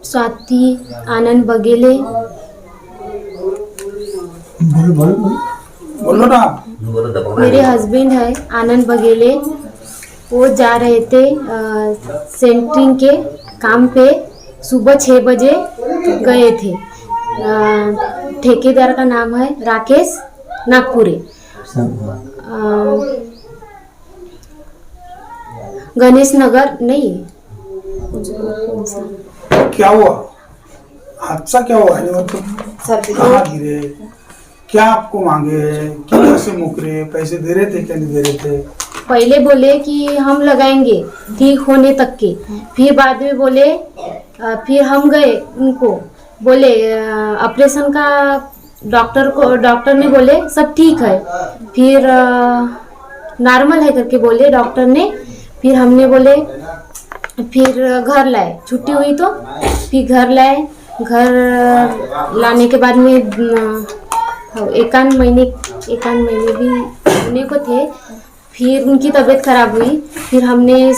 स्वाति आनंद बघेले। बोलो ना। मेरे हस्बैंड है आनंद बघेले। वो जा रहे थे सेंटरिंग के काम पे, सुबह 6 बजे गए थे। ठेकेदार का नाम है राकेश नागपुरे। गणेश नगर नहीं है। क्या हुआ? हादसा क्या हुआ? कहाँ गिरे? क्या आपको मांगे? क्यों ऐसे मुकरे? पैसे दे रहे थे क्या नहीं दे रहे थे? पहले बोले कि हम लगाएंगे ठीक होने तक के, फिर बाद में बोले फिर हम गए उनको बोले ऑपरेशन का डॉक्टर ने बोले सब ठीक है, फिर नॉर्मल है करके बोले डॉक्टर ने। फिर हमने बोले फिर घर लाए, छुट्टी हुई तो फिर घर लाए। घर लाने के बाद में एक महीने भी होने को थे। फिर उनकी तबीयत खराब हुई। फिर हमने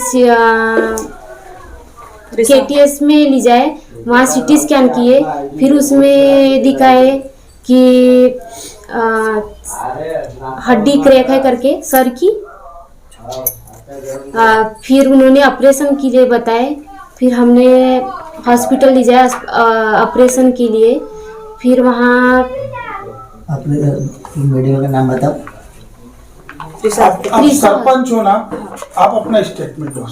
KTS में ले जाए, वहाँ CT स्कैन किए। फिर उसमें दिखाए कि हड्डी क्रैक है करके सर की। फिर उन्होंने ऑपरेशन के लिए बताए। फिर हमने हॉस्पिटल ले जाए ऑपरेशन के लिए। फिर वहाँ मेडिकल का नाम बताओ। आप सरपंच हो ना, आप अपना स्टेटमेंट दो।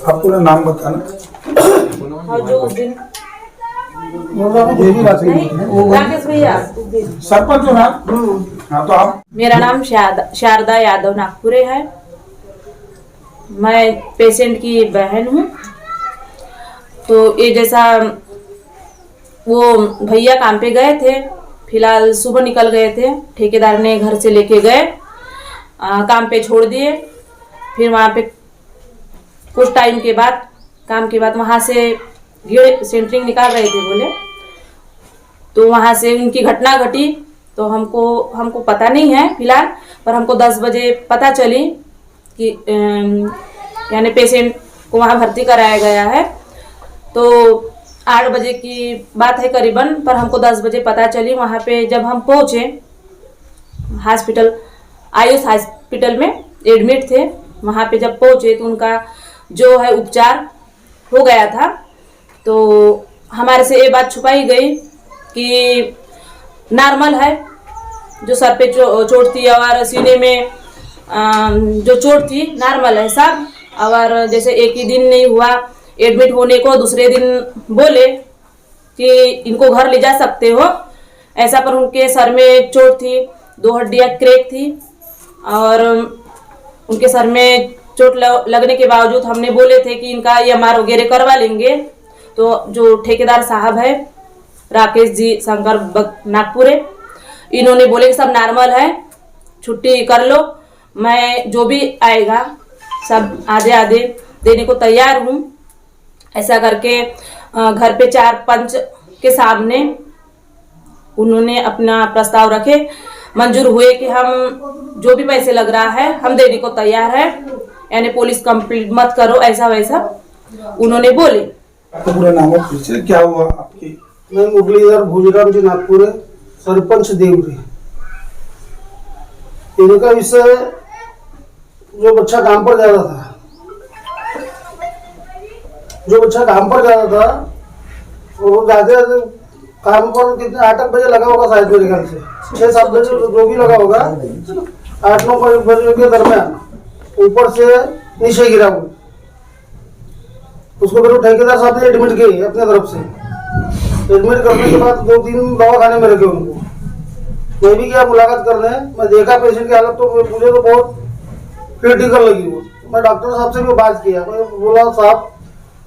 आप पूरा नाम बताना। राकेश भैया सरपंच हो ना? हाँ, तो आप। मेरा नाम शारदा यादव नागपुरे है। मैं पेशेंट की बहन हूँ। तो ये जैसा वो भैया काम पे गए थे, फिलहाल सुबह निकल गए थे। ठेकेदार ने घर से लेके गए, काम पे छोड़ दिए। फिर वहाँ पे कुछ टाइम के बाद काम के बाद वहाँ से सेंटरिंग निकाल रहे थे बोले, तो वहाँ से उनकी घटना घटी। तो हमको पता नहीं है फिलहाल, पर हमको 10 बजे पता चली कि यानी पेशेंट को वहाँ भर्ती कराया गया है। तो 8 बजे की बात है करीबन, पर हमको 10 बजे पता चली। वहाँ पे जब हम पहुँचे हॉस्पिटल, आयुष हॉस्पिटल में एडमिट थे। वहाँ पे जब पहुँचे तो उनका जो है उपचार हो गया था। तो हमारे से ये बात छुपाई गई कि नॉर्मल है, जो सर पे चोट थी और सीने में जो चोट थी नॉर्मल है सब। और जैसे एक ही दिन नहीं हुआ एडमिट होने को, दूसरे दिन बोले कि इनको घर ले जा सकते हो ऐसा। पर उनके सर में चोट थी, 2 हड्डियाँ क्रैक थी और उनके सर में चोट लगने के बावजूद हमने बोले थे कि इनका EMR वगैरह करवा लेंगे। तो जो ठेकेदार साहब है राकेश जी शंकर नागपुरे, इन्होंने बोले कि सब नॉर्मल है, छुट्टी कर लो, मैं जो भी आएगा सब आधे देने को तैयार हूँ। ऐसा करके घर पे 4 पंच के सामने उन्होंने अपना प्रस्ताव रखे, मंजूर हुए कि हम जो भी पैसे लग रहा है हम देने को तैयार है, यानी पुलिस कंप्लीट मत करो ऐसा वैसा उन्होंने बोले। आपका पूरा नाम और परिचय क्या हुआ आपकी? मैं मुरलीधर भूजराम जी नागपुर, सरपंच देवरी। इनका विषय, जो बच्चा काम पर जा रहा था, वो जाते काम पर कितने 8 बजे लगा होगा शायद, मेरे ख्याल से 6-7 बजे जो भी लगा होगा, 8-9 बजे के दरमियान ऊपर से नीचे गिरा वो। उसको मेरे ठेकेदार साहब ने एडमिट किए अपने तरफ से। एडमिट करने के बाद 2 दिन दवाखाने में रखे उनको। मैं भी गया मुलाकात करने, मैं देखा पेशेंट की हालत, तो मुझे तो बहुत क्रिटिकल लगी वो। मैं डॉक्टर साहब से भी बात किया, मैं बोला साहब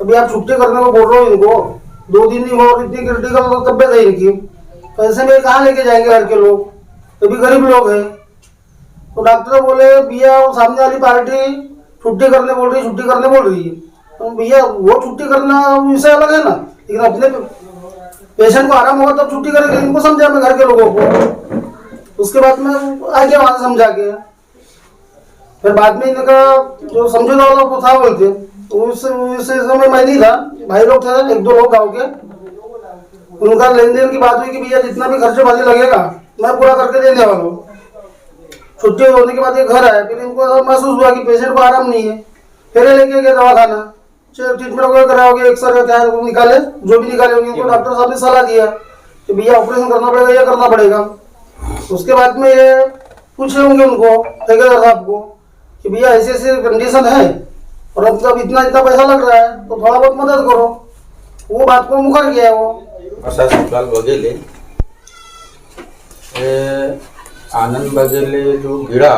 अभी आप छुट्टी करने को बोल रहे हो इनको, 2 दिन नहीं हो, इतनी क्रिटिकल तबियत है इनकी, पैसे में कहाँ लेके जाएंगे घर के लोग, अभी गरीब लोग हैं। तो डॉक्टर बोले भैया वो सामने वाली पार्टी छुट्टी करने बोल रही है। तो भैया वो छुट्टी करना विषय अलग है ना, लेकिन अपने पेशेंट को आराम होगा तब छुट्टी करेंगे, इनको समझा मैं, घर के लोगों को। उसके बाद में आ गया वहां से समझा के। फिर बाद में इनका जो समझौता वाला वो था बोलते, उस समय मैं नहीं था, भाई लोग थे, एक दो लोग गाँव के, उनका लेन देन की बात हुई कि भैया जितना भी खर्चे पानी लगेगा मैं पूरा करके देने वाला हूँ। छुट्टी होने के बाद ये घर आए, फिर इनको महसूस हुआ कि पेशेंट को आराम नहीं है, फिर ये लेके गए दवाखाना, ट्रीटमेंट वगैरह कराओगे, एक्सरे क्या निकाले, जो भी निकाले होंगे उनको डॉक्टर साहब ने सलाह दिया कि भैया ऑपरेशन करना पड़ेगा, ये करना पड़ेगा। उसके बाद में ये पूछे होंगे उनको ठेकेदार साहब को कि भैया ऐसे ऐसे कंडीशन है और अब तब इतना इतना पैसा लग रहा है तो थोड़ा बहुत मदद करो। वो बात को मुकर गया है वो। असा सुखलाल बघेले, आनंद बघेले जो गिरा,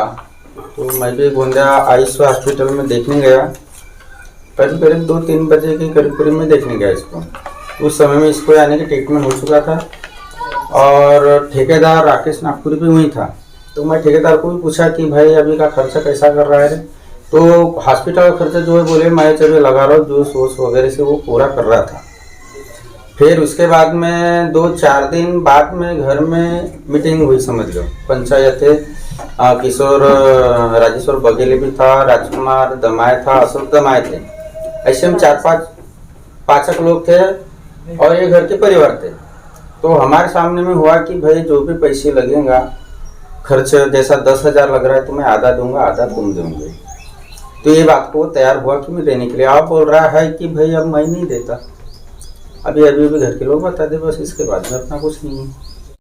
तो मैं भी गोंदिया आयुष हॉस्पिटल में देखने गया, करीब 2-3 बजे के करीब में देखने गया इसको। उस समय में इसको आने की ट्रीटमेंट हो चुका था और ठेकेदार राकेश नागपुरी भी वहीं था। तो मैं ठेकेदार को भी पूछा कि भाई अभी का खर्चा कैसा कर रहा है, तो हॉस्पिटल का खर्चा जो है बोले मैं चलो लगा रहा हूँ, जूस वूस वगैरह से वो पूरा कर रहा था। फिर उसके बाद में 2-4 दिन बाद में घर में मीटिंग हुई, समझ लो पंचायत है, किशोर राजेश्वर बघेले भी था, राजकुमार दमाए था, अशोक दमाए थे, ऐसे हम 4-5 लोग थे और ये घर के परिवार थे। तो हमारे सामने में हुआ कि भाई जो भी पैसे लगेगा खर्च, जैसा 10,000 लग रहा है तो मैं आधा दूंगा, आधा तुम दोगे। तो ये बात को तैयार हुआ कि मैं देने के लिए। आप बोल रहा है कि भाई अब मैं नहीं देता, अभी घर के लोग बता दे बस, इसके बाद में अपना कुछ नहीं है।